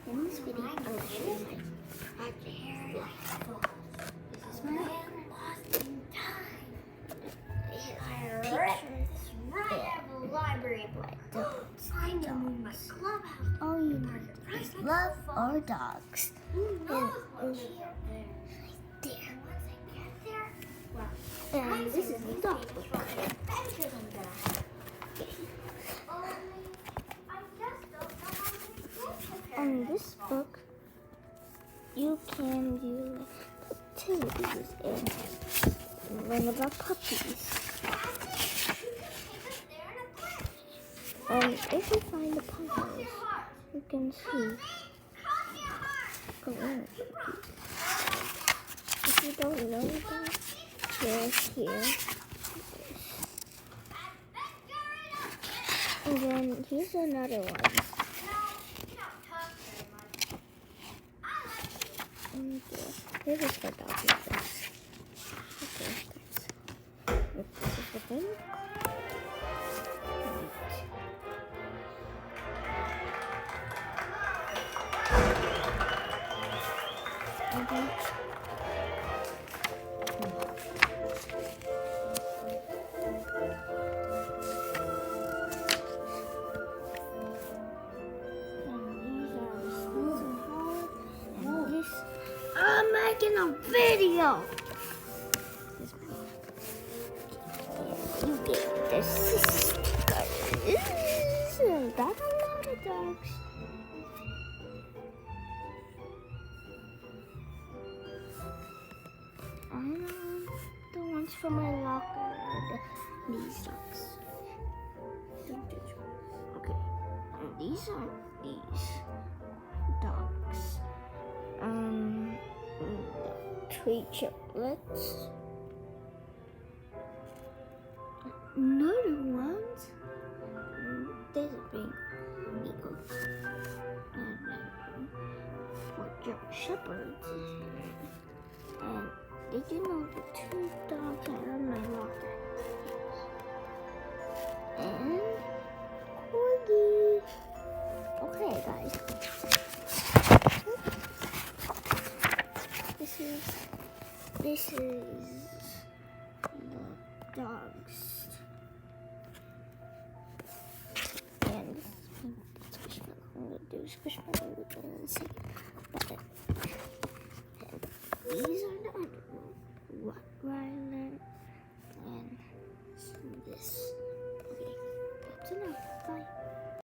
In this video, I'm going to show you my project. This is my lost in time. I ripped this right out of the library book. I'm going to move my clubhouse. All you need is love or dogs. Right there. Once I get there, well, and this is the dog book. In this book, you can do activities and learn about puppies. And if you find the puzzles, you can see puppies. If you don't know that, there's here. And then here's another one. This is for dog lovers. Okay, this is the thing. I'm making a video. You get the stickers. That's a lot of dogs. And the ones for my locker are these dogs. Okay, and these are these dogs. Three triplets. Another ones. There's a big eagle. And then four German shepherds. And did you know the two dogs are in my locker? And corgi. Okay, guys. This is the dogs. And Squishmallow. I'm going to do Squishmallow and see about it. And these are the other ones. Rottweiler and this.